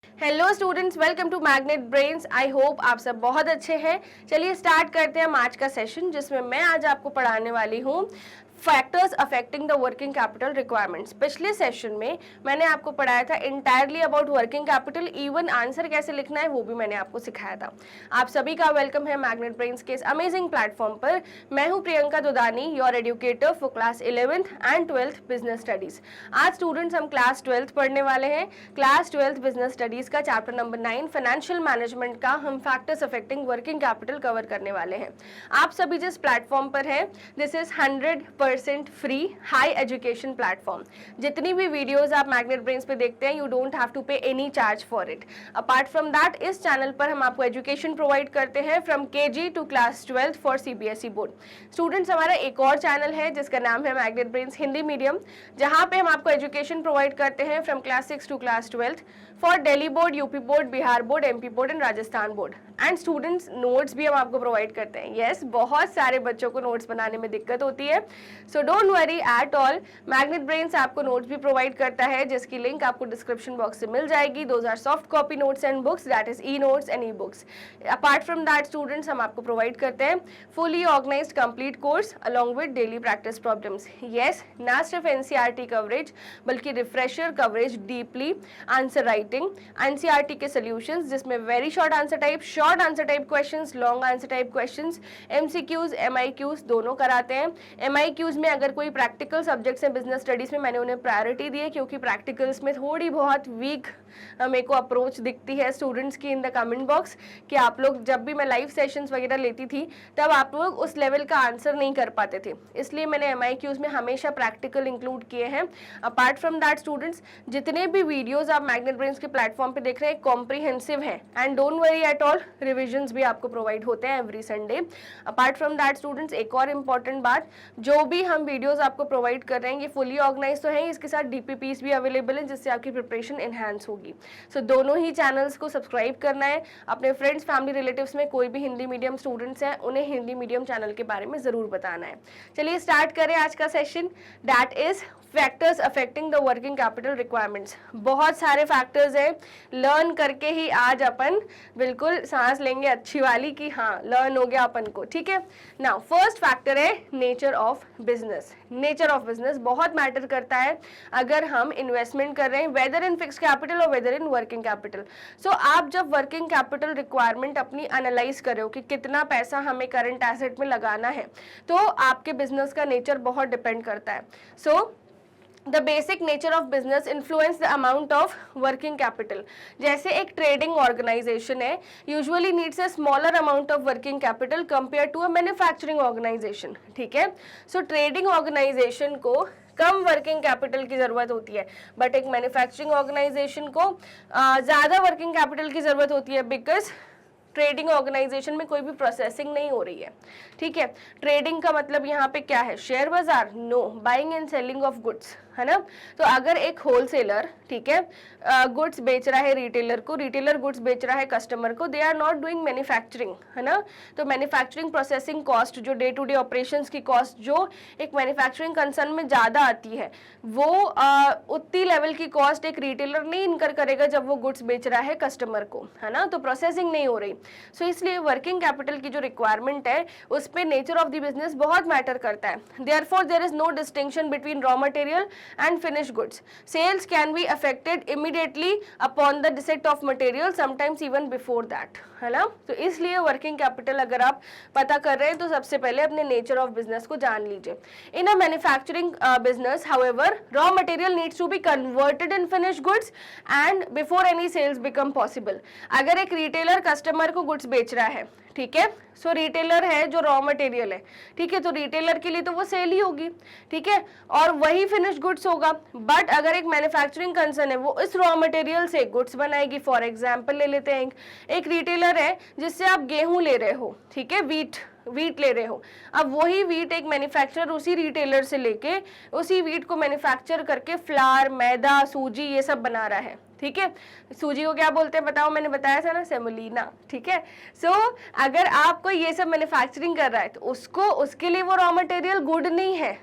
Hello students, welcome to magnet brains. I hope आप सब बहुत अच्छे हैं। चलिए स्टार्ट करते हैं हम आज का सेशन, जिसमें मैं आज आपको पढ़ाने वाली हूँ factors affecting the working capital requirements. पिछले सेशन में मैंने आपको पढ़ाया था entirely about working capital, even answer कैसे लिखना है वो भी मैंने आपको सिखाया था। आप सभी का वेलकम है मैग्नेट ब्रेन्स के इस अमेजिंग प्लेटफॉर्म पर। मैं हूँ Priyanka Dudani, your educator for class 11th and 12th business studies. आज स्टूडेंट्स हम क्लास 12th पढ़ने वाले हैं। क्लास 12th बिजनेस स्टडीज का चैप्टर नंबर 9 फाइनेंशियल मैनेजमेंट का हम factors affecting working capital cover करने वाले हैं। आप सभी जिस प्लेटफॉर्म पर हैं, this is 100% free high education platform. जितनी भी वीडियोस आप मैग्नेट ब्रेन्स पे देखते हैं, यू डोंट हैव टू पे any charge for it. Apart from that, इस चैनल पर हम आपको एजुकेशन प्रोवाइड करते हैं from KG to class 12th for CBSE board students. हमारा एक और चैनल है जिसका नाम है मैग्नेट ब्रेन्स हिंदी मीडियम, जहां पे हम आपको एजुकेशन प्रोवाइड करते हैं from class 6 to class 12th for Delhi board, UP board, Bihar board, MP board and Rajasthan board. And students, notes भी हम आपको प्रोवाइड करते हैं। यस, बहुत सारे बच्चों को नोट्स बनाने में दिक्कत होती है, so don't worry at all. Magnet brains आपको नोट्स भी प्रोवाइड करता है, जिसकी लिंक आपको डिस्क्रिप्शन बॉक्स से मिल जाएगी। Those are soft copy notes and books, that is e notes and e books. Apart from that students, हम आपको प्रोवाइड करते हैं fully organised complete course along with daily practice problems. Yes, ना सिर्फ NCERT coverage बल्कि refresher coverage, deeply answer writing, NCERT के solutions जिसमें very short answer type, short answer type questions, long answer type questions, MCQs, MIQs दोनों कराते हैं। MIQs में अगर कोई प्रैक्टिकल सब्जेक्ट्स हैं बिजनेस स्टडीज में, मैंने उन्हें प्रायोरिटी दी है क्योंकि प्रैक्टिकल्स में थोड़ी बहुत वीक मेरे को अप्रोच दिखती है स्टूडेंट्स की इन द कमेंट बॉक्स कि आप लोग, जब भी मैं लाइव सेशंस वगैरह लेती थी तब आप लोग उस लेवल का आंसर नहीं कर पाते थे, इसलिए मैंने एमआईक्यूज में हमेशा प्रैक्टिकल इंक्लूड किए हैं। अपार्ट फ्रॉम दैट स्टूडेंट्स, जितने भी वीडियोस आप मैग्नेट ब्रेन्स के प्लेटफॉर्म पे देख रहे हैं कॉम्प्रिहेंसिव है and don't worry at all, revisions भी आपको प्रोवाइड होते हैं every Sunday. Apart from that students, एक और इम्पॉर्टेंट बात, जो भी हम वीडियोस आपको प्रोवाइड कर रहे हैं ये फुली ऑर्गेनाइज तो है, इसके साथ डीपीपीस भी अवेलेबल है जिससे आपकी प्रिपरेशन एनहांस होगी। सो दोनों ही चैनल्स को सब्सक्राइब करना है। अपने फ्रेंड्स, फैमिली, रिलेटिव्स में कोई भी हिंदी मीडियम स्टूडेंट्स हैं, उन्हें हिंदी मीडियम चैनल के बारे में जरूर बताना है। चलिए स्टार्ट करें आज का session, that is factors affecting the working capital requirements. बहुत सारे फैक्टर्स हैं, लर्न करके ही आज अपन बिल्कुल सांस लेंगे अच्छी वाली कि हाँ लर्न हो गया अपन को, ठीक है। नाउ फर्स्ट फैक्टर है nature of business. Nature of business बहुत मैटर करता है अगर हम इन्वेस्टमेंट कर रहे हैं, वेदर इन फिक्स कैपिटल और वेदर इन वर्किंग कैपिटल। सो आप जब वर्किंग कैपिटल रिक्वायरमेंट अपनी एनालाइज करो कि कितना पैसा हमें करंट एसेट में लगाना है, तो आपके बिजनेस का नेचर बहुत डिपेंड करता है। सो The basic nature of business influence the amount of working capital. जैसे एक ट्रेडिंग ऑर्गेनाइजेशन है, usually needs a smaller amount of working capital compared to a manufacturing organization, ठीक है। सो ट्रेडिंग ऑर्गेनाइजेशन को कम वर्किंग कैपिटल की जरूरत होती है, बट एक मैन्युफैक्चरिंग ऑर्गेनाइजेशन को ज़्यादा वर्किंग कैपिटल की जरूरत होती है, बिकॉज ट्रेडिंग ऑर्गेनाइजेशन में कोई भी प्रोसेसिंग नहीं हो रही है, ठीक है। ट्रेडिंग का मतलब यहाँ पे क्या है, शेयर बाजार? No, buying and selling of goods, है ना। तो अगर एक होलसेलर, ठीक है, गुड्स बेच रहा है रिटेलर को, रिटेलर गुड्स बेच रहा है कस्टमर को, they are not doing manufacturing, है ना। तो मैन्युफैक्चरिंग प्रोसेसिंग कॉस्ट, जो डे टू डे ऑपरेशंस की कॉस्ट जो एक मैन्युफैक्चरिंग कंसर्न में ज़्यादा आती है, वो उतनी लेवल की कॉस्ट एक रिटेलर नहीं इनकर करेगा जब वो गुड्स बेच रहा है कस्टमर को, है ना। तो प्रोसेसिंग नहीं हो रही। सो इसलिए वर्किंग कैपिटल की जो रिक्वायरमेंट है उस पर नेचर ऑफ द बिजनेस बहुत मैटर करता है। Therefore there is no distinction between raw material and finished goods. Sales can be affected immediately upon the receipt of material, sometimes even before that, है ना। तो इसलिए वर्किंग कैपिटल अगर आप पता कर रहे हैं तो सबसे पहले अपने नेचर ऑफ बिजनेस को जान लीजिए। In a manufacturing business however, raw material needs to be converted in finished goods and before any sales become possible. अगर एक रिटेलर कस्टमर को गुड्स बेच रहा है, ठीक है, सो रिटेलर है जो रॉ मटेरियल है, ठीक है, तो रिटेलर के लिए तो वो सेल ही होगी, ठीक है, और वही फिनिश्ड गुड्स होगा। बट अगर एक मैन्युफैक्चरिंग कंसर्न है, वो इस रॉ मटेरियल से गुड्स बनाएगी। फॉर एग्जांपल ले लेते हैं, एक रिटेलर है जिससे आप गेहूं ले रहे हो, ठीक है, वीट ले रहे हो। अब वही वीट एक मैन्युफैक्चरर उसी रिटेलर से लेके उसी वीट को मैन्युफैक्चर करके फ्लावर, मैदा, सूजी ये सब बना रहा है, ठीक है। सूजी को क्या बोलते हैं बताओ, मैंने बताया था ना, सेमोलिना, ठीक है। सो अगर आपको ये सब मैन्युफैक्चरिंग कर रहा है तो उसको, उसके लिए वो रॉ मटेरियल गुड नहीं है,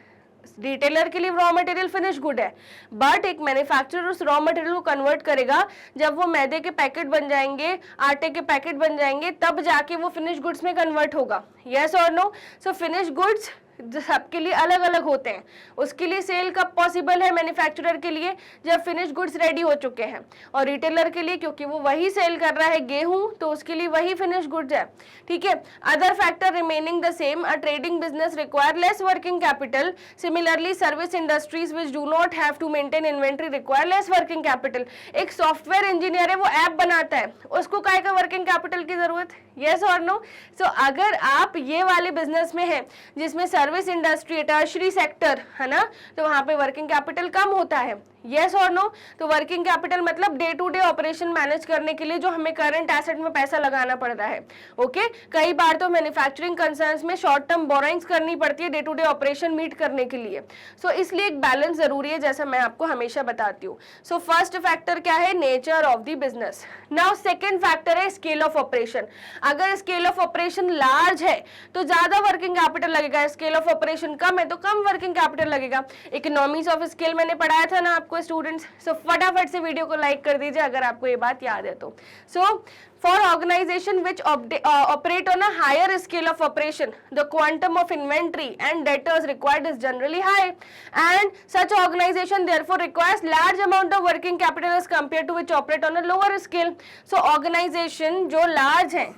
रिटेलर के लिए रॉ मटेरियल फिनिश गुड है, बट एक मैन्युफैक्चरर उस रॉ मटेरियल को कन्वर्ट करेगा, जब वो मैदे के पैकेट बन जाएंगे, आटे के पैकेट बन जाएंगे, तब जाके वो फिनिश गुड्स में कन्वर्ट होगा। यस और नो? सो फिनिश गुड्स सबके लिए अलग अलग होते हैं। उसके लिए सेल कब पॉसिबल है मैन्युफैक्चरर के लिए? जब फिनिश गुड्स रेडी हो चुके हैं। और रिटेलर के लिए, क्योंकि वो वही सेल कर रहा है गेहूं, तो उसके लिए वही फिनिश गुड्स है। ठीक है। Other factor remaining the same, a trading business require less working capital. Similarly service industries which do not have to maintain inventory require less working capital. एक सॉफ्टवेयर इंजीनियर है, वो ऐप बनाता है, उसको काय का वर्किंग कैपिटल की जरूरत? यस और नो? सो अगर आप ये वाले बिजनेस में हैं जिसमें सर्विस इंडस्ट्री, टर्शरी सेक्टर है ना, तो वहां पे वर्किंग कैपिटल कम होता है। यस और नो? तो वर्किंग कैपिटल मतलब day to day operation manage करने के लिए जो हमें करंट एसेट में पैसा लगाना पड़ रहा है। ओके। कई बार तो मैन्युफैक्चरिंग कंसर्न्स में शॉर्ट टर्म बोरोइंग्स करनी पड़ती है day to day operation meet करने के लिए। सो इसलिए एक बैलेंस जरूरी है, जैसा मैं आपको हमेशा बताती हूँ। सो फर्स्ट फैक्टर क्या है? Nature of the business. Now second factor है स्केल ऑफ ऑपरेशन। अगर स्केल ऑफ ऑपरेशन लार्ज है तो ज्यादा वर्किंग कैपिटल लगेगा, स्केल ऑफ ऑपरेशन कम है तो कम वर्किंग कैपिटल लगेगा। इकोनॉमीज ऑफ स्केल मैंने पढ़ाया था ना आपको स्टूडेंट्स। सो फटाफट से वीडियो को लाइक कर दीजिए अगर आपको ये बात याद है तो। सो for organization which operate on a higher scale of operation, the quantum of inventory and debtors required is generally high, and such organization therefore requires large amount of working capital as compared to which operate on a lower scale. So organization जो large है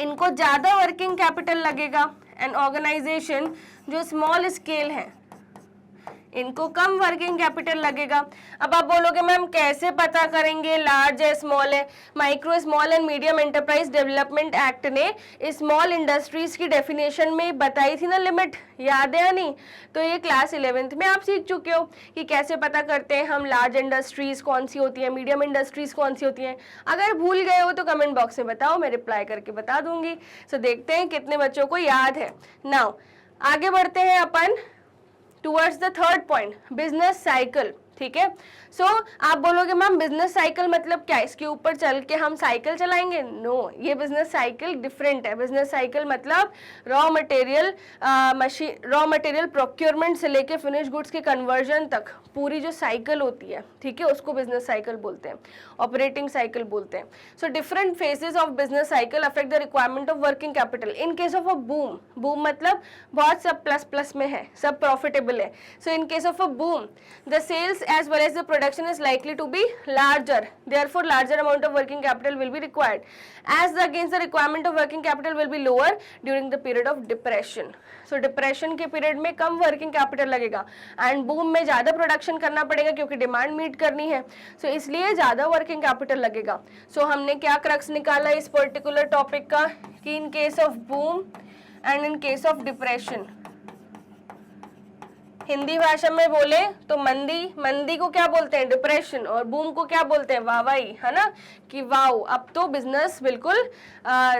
इनको ज्यादा working capital लगेगा, and organisation जो small scale है इनको कम working capital लगेगा। अब आप बोलोगे मैम कैसे पता करेंगे लार्ज है स्मॉल है? Micro small and medium enterprise development act ने स्मॉल इंडस्ट्रीज की डेफिनेशन में बताई थी ना लिमिट, याद है या नहीं? तो ये क्लास 11th में आप सीख चुके हो कि कैसे पता करते हैं हम लार्ज इंडस्ट्रीज कौन सी होती है, मीडियम इंडस्ट्रीज कौन सी होती हैं। अगर भूल गए हो तो कमेंट बॉक्स में बताओ, मैं रिप्लाई करके बता दूंगी। सो देखते हैं कितने बच्चों को याद है। नाउ आगे बढ़ते हैं अपन towards the third point, business cycle. ठीक है। सो आप बोलोगे मैम बिजनेस साइकिल मतलब क्या? इसके ऊपर चल के हम साइकिल चलाएंगे? नो, ये बिजनेस साइकिल डिफरेंट है। बिजनेस साइकिल मतलब रॉ मटेरियल प्रोक्योरमेंट से लेके फिनिश गुड्स के कन्वर्जन तक पूरी जो साइकिल होती है, ठीक है, उसको बिजनेस साइकिल बोलते हैं, ऑपरेटिंग साइकिल बोलते हैं। So different phases of business cycle affect the requirement of working capital. In case of a boom, boom मतलब बहुत सब प्लस प्लस में है, सब प्रॉफिटेबल है। So in case of a boom the sales as well as the production is likely to be larger, therefore larger amount of working capital will be required, as against the requirement of working capital will be lower during the period of depression. So depression के period में कम working capital लगेगा, and boom में ज्यादा production करना पड़ेगा क्योंकि demand meet करनी है। सो इसलिए ज्यादा वर्किंग कैपिटल लगेगा। सो हमने क्या क्रक्स निकाला इस पर्टिकुलर टॉपिक का कि इन case of boom and in case of depression, Hindi भाषा में बोले तो मंदी, मंदी को क्या बोलते हैं? डिप्रेशन, और बूम को क्या बोलते हैं? वाहवाही, है ना, कि वाओ अब तो बिजनेस बिल्कुल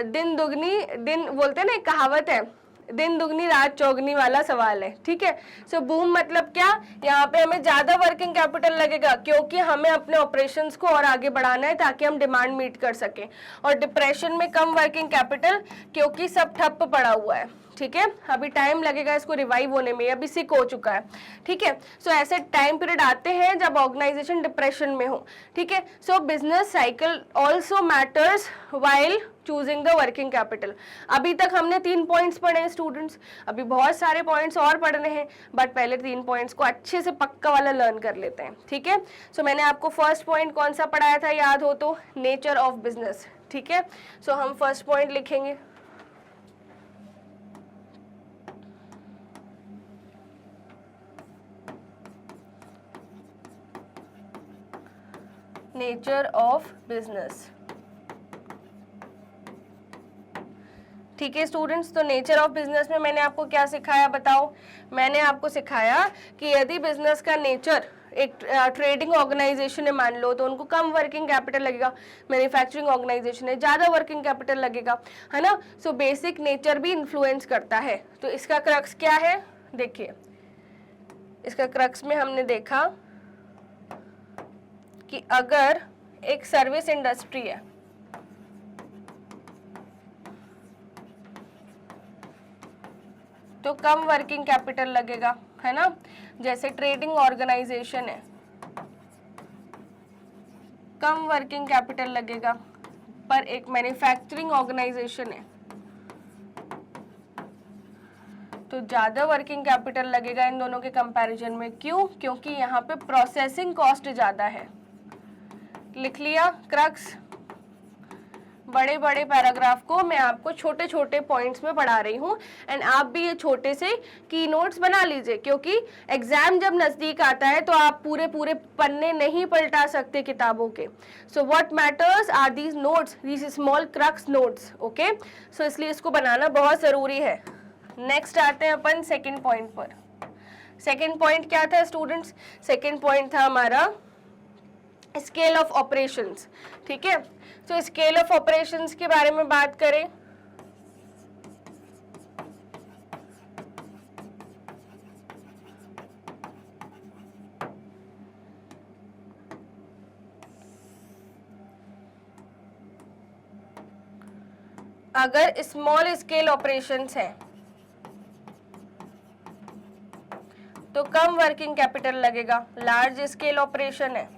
दिन बोलते हैं ना, एक कहावत है, दिन दुगनी रात चौगनी वाला सवाल है। ठीक है। सो बूम मतलब क्या? यहाँ पे हमें ज्यादा वर्किंग कैपिटल लगेगा क्योंकि हमें अपने ऑपरेशंस को और आगे बढ़ाना है ताकि हम डिमांड मीट कर सकें। और डिप्रेशन में कम वर्किंग कैपिटल क्योंकि सब ठप्प पड़ा हुआ है। ठीक है, अभी टाइम लगेगा इसको रिवाइव होने में, अभी सिक हो चुका है। ठीक है। सो ऐसे टाइम पीरियड आते हैं जब ऑर्गेनाइजेशन डिप्रेशन में हो। ठीक है। सो business cycle also matters while choosing the working capital. अभी तक हमने 3 पॉइंट्स पढ़े हैं स्टूडेंट्स, अभी बहुत सारे पॉइंट्स और पढ़ने हैं, बट पहले 3 पॉइंट्स को अच्छे से पक्का वाला लर्न कर लेते हैं। ठीक है। सो मैंने आपको फर्स्ट पॉइंट कौन सा पढ़ाया था याद हो तो? Nature of business. ठीक है। सो हम फर्स्ट पॉइंट लिखेंगे, नेचर ऑफ बिजनेस। ठीक है स्टूडेंट्स, तो नेचर ऑफ बिजनेस में मैंने आपको क्या सिखाया बताओ? मैंने आपको सिखाया कि यदि बिजनेस का नेचर एक ट्रेडिंग ऑर्गेनाइजेशन है मान लो, तो उनको कम वर्किंग कैपिटल लगेगा, मैन्युफैक्चरिंग ऑर्गेनाइजेशन है ज़्यादा वर्किंग कैपिटल लगेगा, है ना। सो बेसिक नेचर भी इन्फ्लुएंस करता है। तो इसका क्रक्स क्या है? देखिए, इसका क्रक्स में हमने देखा कि अगर एक सर्विस इंडस्ट्री है, तो कम वर्किंग कैपिटल लगेगा, है ना। जैसे ट्रेडिंग ऑर्गेनाइजेशन है, कम वर्किंग कैपिटल लगेगा, पर एक मैन्युफैक्चरिंग ऑर्गेनाइजेशन है तो ज्यादा वर्किंग कैपिटल लगेगा इन दोनों के कंपैरिजन में। क्यों? क्योंकि यहाँ पे प्रोसेसिंग कॉस्ट ज्यादा है। लिख लिया क्रक्स। बड़े बड़े पैराग्राफ को मैं आपको छोटे छोटे पॉइंट्स में पढ़ा रही हूँ, एंड आप भी ये छोटे से की नोट्स बना लीजिए, क्योंकि एग्जाम जब नजदीक आता है तो आप पूरे पूरे पन्ने नहीं पलटा सकते किताबों के। So what matters are these notes, these small crux notes, okay. So इसलिए इसको बनाना बहुत जरूरी है। नेक्स्ट आते हैं अपन सेकेंड पॉइंट पर। सेकेंड पॉइंट क्या था स्टूडेंट्स? सेकेंड पॉइंट था हमारा स्केल ऑफ ऑपरेशंस, ठीक है। तो स्केल ऑफ ऑपरेशंस के बारे में बात करें, अगर स्मॉल स्केल ऑपरेशंस है तो कम वर्किंग कैपिटल लगेगा। लार्ज स्केल ऑपरेशन है,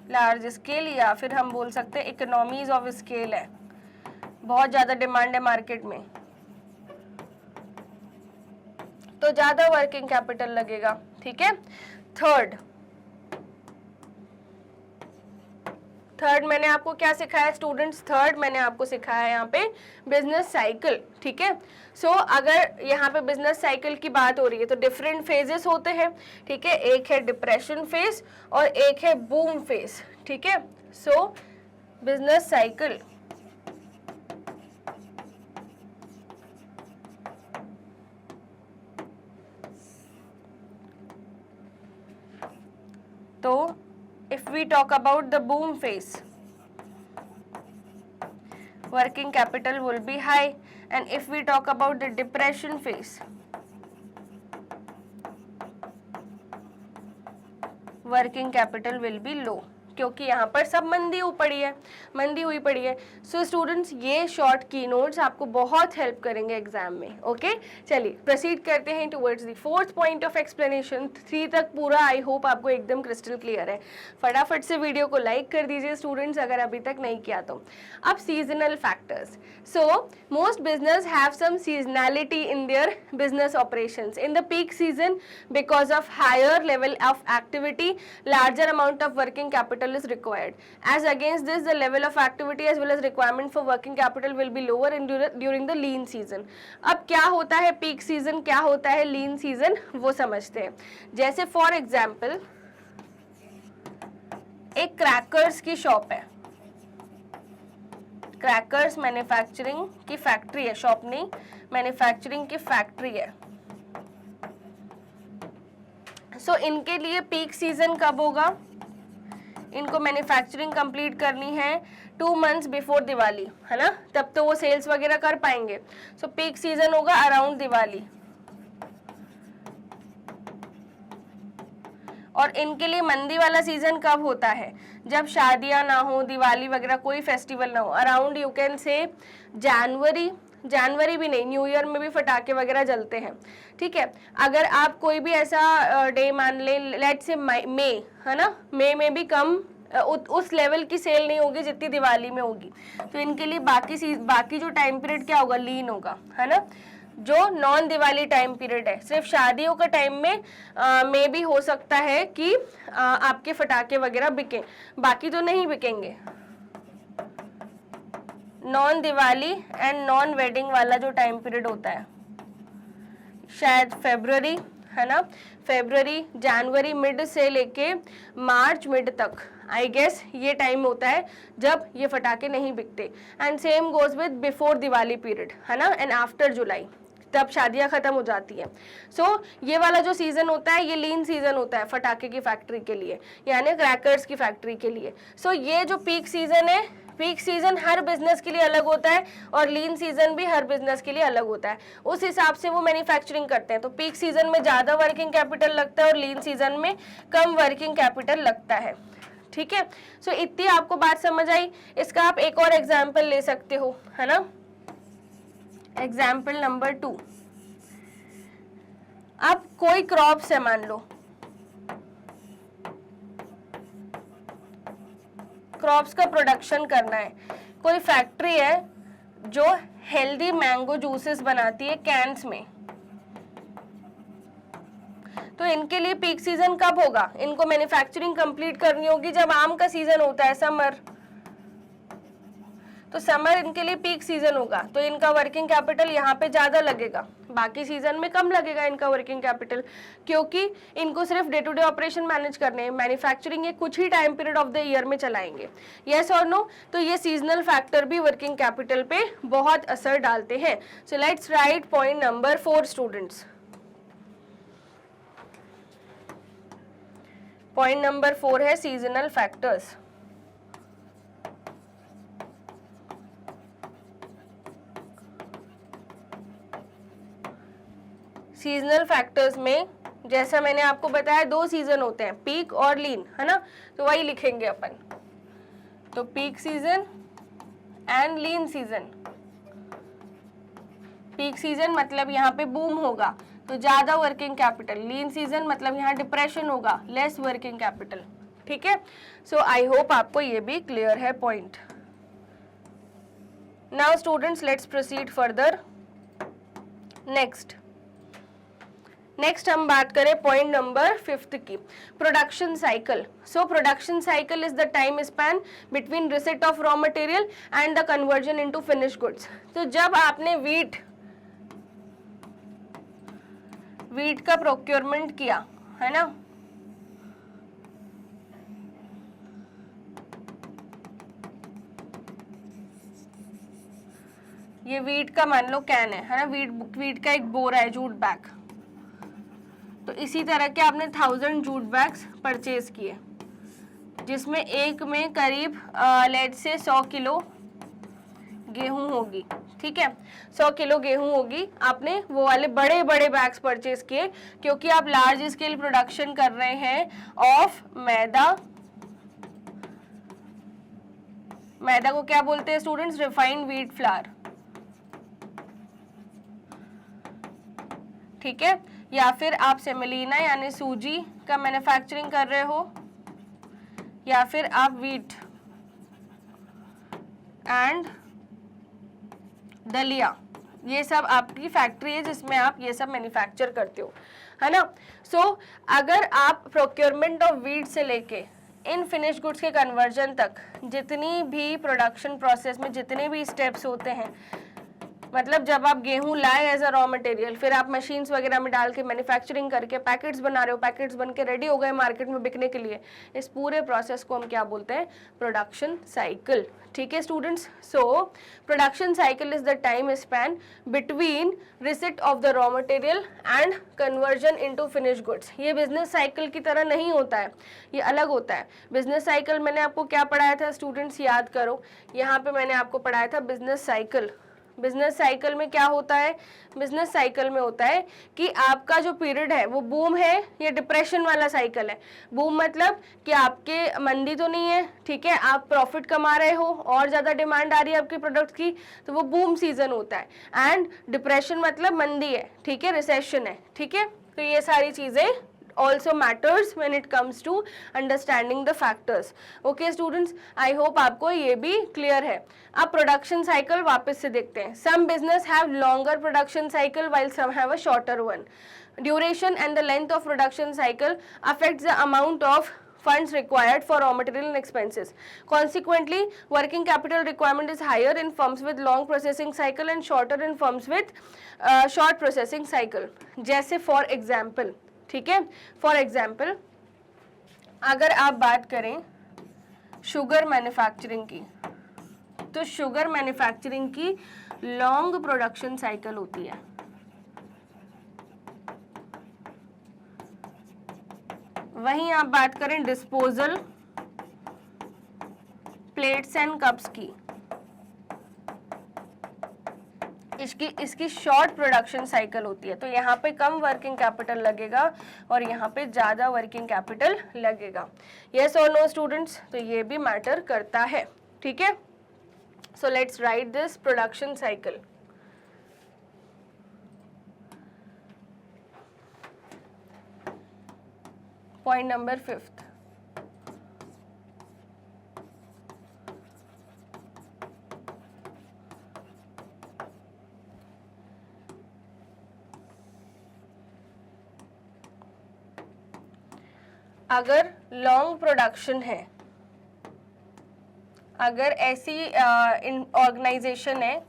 लार्ज स्केल या फिर हम बोल सकते हैं इकोनॉमीज ऑफ स्केल है, बहुत ज्यादा डिमांड है मार्केट में, तो ज्यादा वर्किंग कैपिटल लगेगा, ठीक है। थर्ड मैंने आपको क्या सिखाया स्टूडेंट्स? थर्ड मैंने आपको सिखाया है यहाँ पे बिजनेस साइकिल, ठीक है। सो अगर यहाँ पे बिजनेस साइकिल की बात हो रही है तो डिफरेंट फेजेस होते हैं, ठीक है। एक है डिप्रेशन फेज और एक है बूम फेज, ठीक है। सो बिजनेस साइकिल तो if we talk about the boom phase, working capital will be high, and if we talk about the depression phase, working capital will be low, क्योंकि यहाँ पर सब मंदी हुई पड़ी है। सो स्टूडेंट्स ये शॉर्ट की नोट्स आपको बहुत हेल्प करेंगे एग्जाम में, ओके। चलिए प्रोसीड करते हैं towards the fourth point of explanation. 3 तक पूरा आई होप आपको एकदम क्रिस्टल क्लियर है। फटाफट से वीडियो को लाइक कर दीजिए स्टूडेंट्स अगर अभी तक नहीं किया तो। अब seasonal factors. So most business have some seasonality in their business operations in the peak season because of higher level of activity, larger amount of working capital is required. As against this, the level of activity as well as requirement for working capital will be lower in during the lean season. अब क्या होता है peak season, क्या होता है lean season, वो समझते हैं। जैसे for example एक क्रैकर्स की शॉप है, क्रैकर्स मैन्युफैक्चरिंग की फैक्ट्री है, शॉप नहीं मैन्युफैक्चरिंग की फैक्ट्री है। सो इनके लिए पीक सीजन कब होगा? इनको मैन्युफैक्चरिंग कंप्लीट करनी है 2 months बिफोर दिवाली, है ना, तब तो वो सेल्स वगैरह कर पाएंगे। सो पीक सीजन होगा अराउंड दिवाली। और इनके लिए मंदी वाला सीजन कब होता है? जब शादियां ना हो, दिवाली वगैरह कोई फेस्टिवल ना हो, अराउंड यू कैन से जनवरी भी नहीं, न्यू ईयर में भी फटाके वगैरह जलते हैं, ठीक है। अगर आप कोई भी ऐसा डे मान ले, लेट से मई, है ना, मई में भी कम उस लेवल की सेल नहीं होगी जितनी दिवाली में होगी। तो इनके लिए बाकी जो टाइम पीरियड क्या होगा? लीन होगा, है ना। जो नॉन दिवाली टाइम पीरियड है, सिर्फ शादियों का टाइम में भी हो सकता है कि आपके फटाके वगैरह बिके, बाकी तो नहीं बिकेंगे। Non Diwali and non wedding वाला जो टाइम पीरियड होता है शायद फरवरी, है ना, फरवरी जनवरी मिड से लेके मार्च मिड तक, आई गेस ये टाइम होता है जब ये फटाके नहीं बिकते। And same goes with before Diwali period, है ना, एंड आफ्टर जुलाई, तब शादियां खत्म हो जाती है। सो ये वाला जो सीजन होता है ये लीन सीजन होता है फटाके की फैक्ट्री के लिए, यानी क्रैकर्स की फैक्ट्री के लिए। सो ये जो पीक सीजन है, पीक सीजन हर बिजनेस के लिए अलग होता है और लीन सीजन भी हर बिजनेस के लिए अलग होता है, उस हिसाब से वो मैन्युफैक्चरिंग करते हैं। तो पीक सीजन में ज्यादा वर्किंग कैपिटल लगता है और लीन सीजन में कम वर्किंग कैपिटल लगता है, ठीक है। सो इतनी आपको बात समझ आई। इसका आप एक और एग्जाम्पल ले सकते हो, है ना। एग्जाम्पल नंबर 2, अब कोई क्रॉप्स है, मान लो क्रॉप्स का प्रोडक्शन करना है, कोई फैक्ट्री है जो हेल्दी मैंगो जूसेस बनाती है कैंस में, तो इनके लिए पीक सीजन कब होगा? इनको मैन्युफैक्चरिंग कंप्लीट करनी होगी जब आम का सीजन होता है, समर, तो समर इनके लिए पीक सीजन होगा, तो इनका वर्किंग कैपिटल यहाँ पे ज्यादा लगेगा, बाकी सीजन में कम लगेगा इनका वर्किंग कैपिटल, क्योंकि इनको सिर्फ day to day operation manage करने हैं, मैन्युफैक्चरिंग ये कुछ ही time period of the year में चलाएंगे। यस और नो? तो ये सीजनल फैक्टर भी वर्किंग कैपिटल पे बहुत असर डालते हैं। So let's write point number 4 students. Point number 4 है सीजनल फैक्टर्स। सीजनल फैक्टर्स में जैसा मैंने आपको बताया 2 सीजन होते हैं, पीक और लीन, है ना, तो वही लिखेंगे अपन, तो peak season and lean season. Peak season मतलब यहाँ पे बूम होगा तो ज्यादा वर्किंग कैपिटल, लीन सीजन मतलब यहाँ डिप्रेशन होगा, लेस वर्किंग कैपिटल। ठीक है, सो आई होप आपको ये भी क्लियर है point. Now students let's proceed further. Next हम बात करें पॉइंट नंबर 5 की, production cycle. So production cycle is the time span between receipt of raw material and the conversion into finish goods. तो जब आपने वीट का procurement किया, है ना, ये वीट का मान लो कैन है ना, वीट का एक बोरा है, जूट बैग, तो इसी तरह के आपने 1000 जूट बैग्स परचेज किए, जिसमें एक में करीब लेट से 100 किलो गेहूं होगी। ठीक है, 100 किलो गेहूं होगी, आपने वो वाले बड़े बड़े बैग्स परचेज किए, क्योंकि आप लार्ज स्केल प्रोडक्शन कर रहे हैं ऑफ मैदा। मैदा को क्या बोलते हैं स्टूडेंट्स? Refined wheat flour. ठीक है, या फिर आप सेमेलिना यानी सूजी का मैन्युफैक्चरिंग कर रहे हो, या फिर आप व्हीट एंड दलिया, ये सब आपकी फैक्ट्री है जिसमें आप ये सब मैन्युफैक्चर करते हो, है ना। सो अगर आप प्रोक्योरमेंट ऑफ व्हीट से लेके इन फिनिश गुड्स के कन्वर्जन तक जितनी भी प्रोडक्शन प्रोसेस में जितने भी स्टेप्स होते हैं, मतलब जब आप गेहूं लाए एज अ रॉ मटेरियल, फिर आप मशीन्स वगैरह में डाल के मैन्युफैक्चरिंग करके पैकेट्स बना रहे हो, पैकेट्स बन के रेडी हो गए मार्केट में बिकने के लिए, इस पूरे प्रोसेस को हम क्या बोलते हैं? Production cycle. ठीक है students, so production cycle is the time span between receipt of the raw material and conversion into finish goods. ये बिजनेस साइकिल की तरह नहीं होता है, ये अलग होता है। बिजनेस साइकिल मैंने आपको क्या पढ़ाया था स्टूडेंट्स, याद करो, यहाँ पे मैंने आपको पढ़ाया था बिजनेस साइकिल। बिजनेस साइकिल में क्या होता है? बिजनेस साइकिल में होता है कि आपका जो पीरियड है वो बूम है या डिप्रेशन वाला साइकिल है। बूम मतलब कि आपके मंदी तो नहीं है, ठीक है, आप प्रॉफिट कमा रहे हो और ज़्यादा डिमांड आ रही है आपके प्रोडक्ट की, तो वो बूम सीजन होता है। एंड डिप्रेशन मतलब मंदी है, ठीक है, रिसेशन है, ठीक है। तो ये सारी चीज़ें also matters when it comes to understanding the factors. Okay students, I hope आपको ये भी clear है। अब production cycle वापस से देखते हैं। Some business have longer production cycle while some have a shorter one. Duration and the length of production cycle affects the amount of funds required for raw material and expenses. Consequently, working capital requirement is higher in firms with long processing cycle and shorter in firms with short processing cycle. जैसे for example, ठीक है, for example अगर आप बात करें sugar manufacturing की, तो sugar manufacturing की लॉन्ग प्रोडक्शन साइकिल होती है। वहीं आप बात करें डिस्पोजल प्लेट्स एंड कप्स की, इसकी शॉर्ट प्रोडक्शन साइकिल होती है। तो यहाँ पे कम वर्किंग कैपिटल लगेगा और यहाँ पे ज़्यादा वर्किंग कैपिटल लगेगा। यस और नो स्टूडेंट्स, तो ये भी मैटर करता है, ठीक है। सो let's right this production cycle. Point number 5th, अगर लॉन्ग प्रोडक्शन है, अगर ऐसी ऑर्गेनाइजेशन है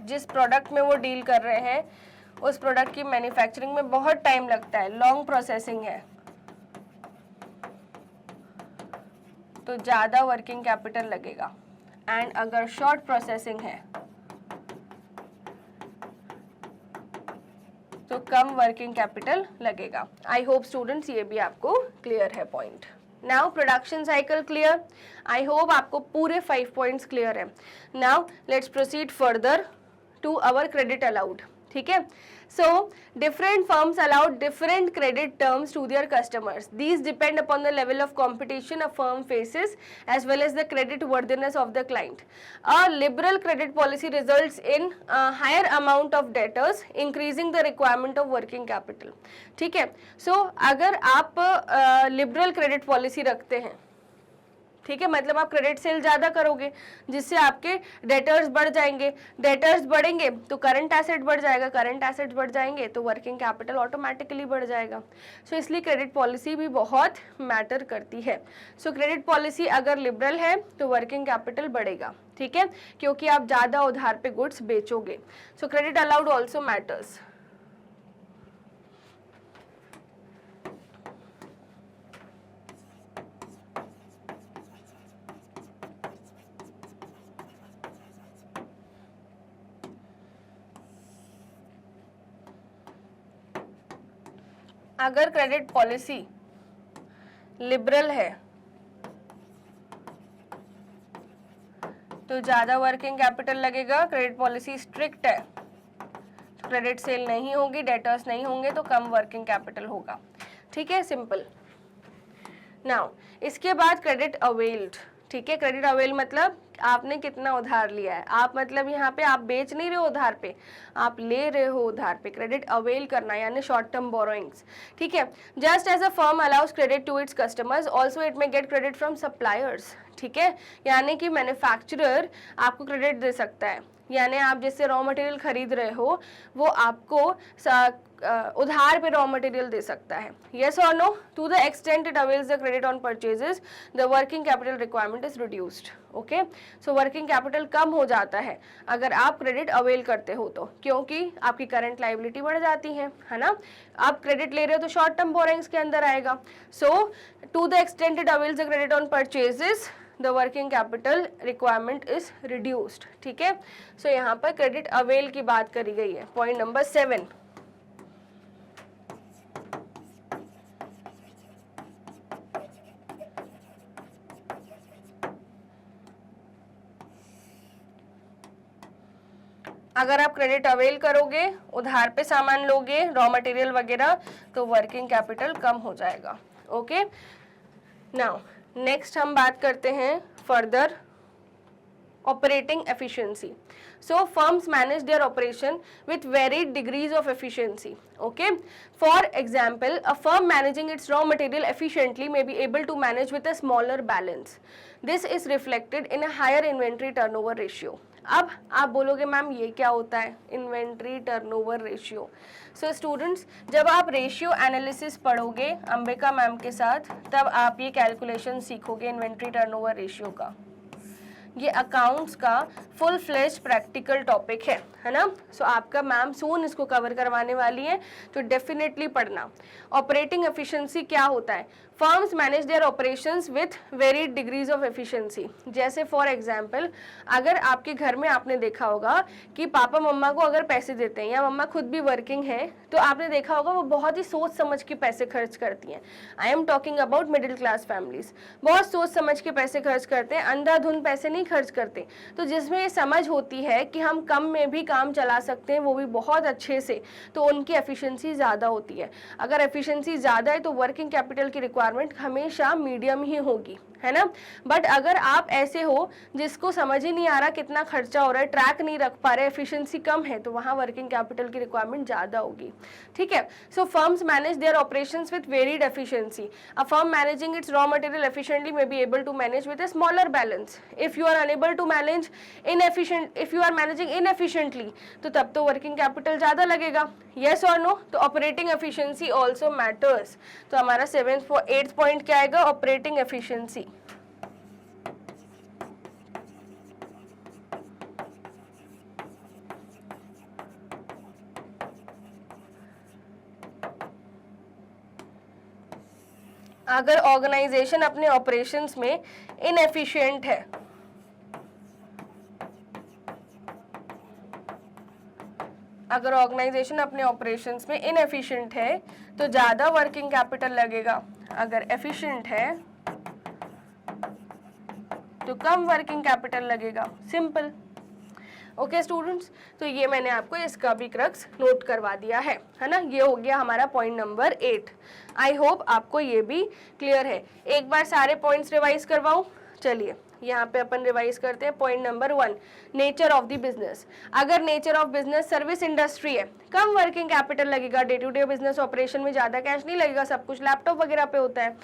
जिस प्रोडक्ट में वो डील कर रहे हैं उस प्रोडक्ट की मैन्युफैक्चरिंग में बहुत टाइम लगता है, लॉन्ग प्रोसेसिंग है, तो ज़्यादा वर्किंग कैपिटल लगेगा। एंड अगर शॉर्ट प्रोसेसिंग है तो कम वर्किंग कैपिटल लगेगा। आई होप स्टूडेंट्स ये भी आपको क्लियर है point. Now production cycle clear, I hope आपको पूरे 5 पॉइंट्स क्लियर है। Now let's proceed further to our credit allowed, ठीक है। So different firms allowed different credit terms to their customers, these depend upon the level of competition a firm faces as well as the credit worthiness of the client. A liberal credit policy results in a higher amount of debtors, increasing the requirement of working capital, ठीक है। सो अगर आप liberal credit policy रखते हैं, ठीक है, मतलब आप क्रेडिट सेल ज़्यादा करोगे जिससे आपके डेटर्स बढ़ जाएंगे, डेटर्स बढ़ेंगे तो करंट एसेट बढ़ जाएगा, करंट एसेट्स बढ़ जाएंगे तो वर्किंग कैपिटल ऑटोमेटिकली बढ़ जाएगा। सो इसलिए क्रेडिट पॉलिसी भी बहुत मैटर करती है। सो क्रेडिट पॉलिसी अगर लिबरल है तो वर्किंग कैपिटल बढ़ेगा, ठीक है, क्योंकि आप ज़्यादा उधार पे गुड्स बेचोगे। So credit allowed also matters. अगर क्रेडिट पॉलिसी लिबरल है तो ज़्यादा वर्किंग कैपिटल लगेगा, क्रेडिट पॉलिसी स्ट्रिक्ट है तो क्रेडिट सेल नहीं होगी, डेटर्स नहीं होंगे तो कम वर्किंग कैपिटल होगा, ठीक है, सिंपल। नाउ इसके बाद क्रेडिट अवेल्ड, ठीक है। क्रेडिट अवेल मतलब आपने कितना उधार लिया है, आप मतलब यहाँ पे आप बेच नहीं रहे हो उधार पे, आप ले रहे हो उधार पे। क्रेडिट अवेल करना यानी शॉर्ट टर्म बोरोइंग्स, ठीक है। Just as a firm allows credit to its customers also it may get credit from suppliers, ठीक है, यानी कि मैन्युफैक्चरर आपको क्रेडिट दे सकता है, यानी आप जिससे रॉ मटेरियल खरीद रहे हो वो आपको उधार पे रॉ मटेरियल दे सकता है। येस और no? To the extent it avails the credit on purchases the working capital requirement is reduced, okay. So working capital कम हो जाता है अगर आप क्रेडिट अवेल करते हो तो, क्योंकि आपकी करंट लाइबिलिटी बढ़ जाती है ना। आप क्रेडिट ले रहे हो तो शॉर्ट टर्म बोरोइंग्स के अंदर आएगा। So to the extent it avails the credit on purchases the working capital requirement is reduced, ठीक है। सो यहाँ पर क्रेडिट अवेल की बात करी गई है। पॉइंट नंबर 7, अगर आप क्रेडिट अवेल करोगे, उधार पे सामान लोगे, रॉ मटेरियल वगैरह, तो वर्किंग कैपिटल कम हो जाएगा, ओके। नाउ नेक्स्ट हम बात करते हैं further operating efficiency. So firms manage their operation with varied degrees of efficiency, okay. For example, a firm managing its raw material efficiently may be able to manage with a smaller balance. This is reflected in a higher inventory turnover ratio. अब आप बोलोगे ma'am ये क्या होता है inventory turnover ratio. So students, जब आप ratio analysis पढ़ोगे अंबिका मैम के साथ तब आप ये कैलकुलेशन सीखोगे इन्वेंट्री टर्नओवर रेशियो का। ये अकाउंट्स का फुल फ्लेज प्रैक्टिकल टॉपिक है ना। सो आपका मैम सून इसको कवर करवाने वाली है, तो डेफिनेटली पढ़ना। ऑपरेटिंग एफिशिएंसी क्या होता है? Firms manage their operations with varied degrees of efficiency. जैसे फॉर एग्जांपल, अगर आपके घर में आपने देखा होगा कि पापा मम्मा को अगर पैसे देते हैं या मम्मा खुद भी वर्किंग है, तो आपने देखा होगा वो बहुत ही सोच समझ के पैसे खर्च करती हैं। I am talking about middle class families. बहुत सोच समझ के पैसे खर्च करते हैं, अंधाधुंध पैसे नहीं खर्च करते। तो जिसमें ये समझ होती है कि हम कम में भी काम चला सकते हैं, वो भी बहुत अच्छे से, तो उनकी एफिशिएंसी ज़्यादा होती है। अगर एफिशिएंसी ज़्यादा है तो वर्किंग कैपिटल की रिक्वायरमेंट हमेशा मीडियम ही होगी। है ना। बट अगर आप ऐसे हो जिसको समझ ही नहीं आ रहा कितना खर्चा हो रहा है, ट्रैक नहीं रख पा रहे, एफिशिएंसी कम है, तो वहाँ वर्किंग कैपिटल की रिक्वायरमेंट ज़्यादा होगी, ठीक है। So firms manage their operations with varied efficiency. A firm managing its raw material efficiently may be able to manage with a smaller balance. If you are unable to manage if you are managing inefficiently, तो तब तो working capital ज़्यादा लगेगा, yes और no. तो operating efficiency also matters. तो हमारा 8th point क्या आएगा, ऑपरेटिंग एफिशिएंसी। अगर ऑर्गेनाइजेशन अपने ऑपरेशंस में इनएफिशिएंट है, अगर ऑर्गेनाइजेशन अपने ऑपरेशंस में इनएफिशिएंट है तो ज़्यादा वर्किंग कैपिटल लगेगा, अगर एफिशिएंट है तो कम वर्किंग कैपिटल लगेगा, सिंपल। ओके स्टूडेंट्स, तो ये मैंने आपको इसका भी क्रक्स नोट करवा दिया है ना। ये हो गया हमारा पॉइंट नंबर 8। आई होप आपको ये भी क्लियर है। एक बार सारे पॉइंट्स रिवाइज करवाऊं, चलिए यहाँ पे अपन रिवाइज करते हैं। Point number 1, nature of the business. अगर nature of business service industry है, कम वर्किंग कैपिटल लगेगा, day to day business operation में ज़्यादा कैश नहीं लगेगा, सब कुछ लैपटॉप वगैरह पे होता है।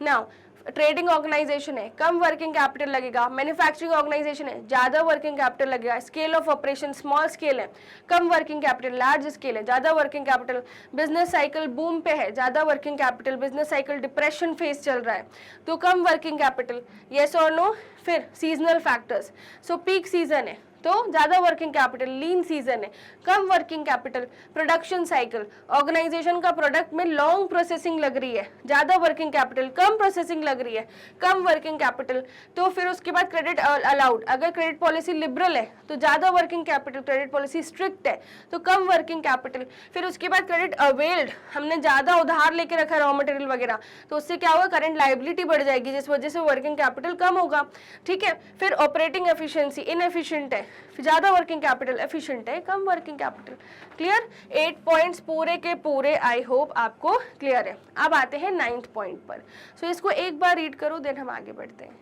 नाउ ट्रेडिंग ऑर्गेनाइजेशन है, कम वर्किंग कैपिटल लगेगा। मैन्युफैक्चरिंग ऑर्गेनाइजेशन है, ज़्यादा वर्किंग कैपिटल लगेगा। Scale of operation small scale है, कम वर्किंग कैपिटल। लार्ज स्केल है, ज़्यादा working capital. Business cycle boom पे है, ज़्यादा working capital. Business cycle depression phase चल रहा है, तो कम वर्किंग कैपिटल, येस और नो। फिर सीजनल फैक्टर्स, सो पीक सीजन है तो ज़्यादा वर्किंग कैपिटल, लीन सीजन है, कम working capital. Production cycle, organisation का प्रोडक्ट में लॉन्ग प्रोसेसिंग लग रही है, ज़्यादा वर्किंग कैपिटल। कम प्रोसेसिंग लग रही है, कम वर्किंग कैपिटल। तो फिर उसके बाद क्रेडिट अलाउड, अगर क्रेडिट पॉलिसी लिबरल है तो ज़्यादा working capital, credit policy strict है तो कम वर्किंग कैपिटल। फिर उसके बाद क्रेडिट अवेल्ड, हमने ज़्यादा उधार लेके रखा रॉ मटेरियल वगैरह, तो उससे क्या होगा, करंट लाइबिलिटी बढ़ जाएगी, जिस वजह से वर्किंग कैपिटल कम होगा, ठीक है। फिर ऑपरेटिंग एफिशिएंसी, इनएफिशिएंट है, ज्यादा वर्किंग कैपिटल, एफिशिएंट है, कम वर्किंग कैपिटल। क्लियर, 8 पॉइंट्स पूरे के पूरे आई होप आपको क्लियर है। अब आते हैं 9th पॉइंट पर। सो इसको एक बार रीड करो, देन हम आगे बढ़ते हैं।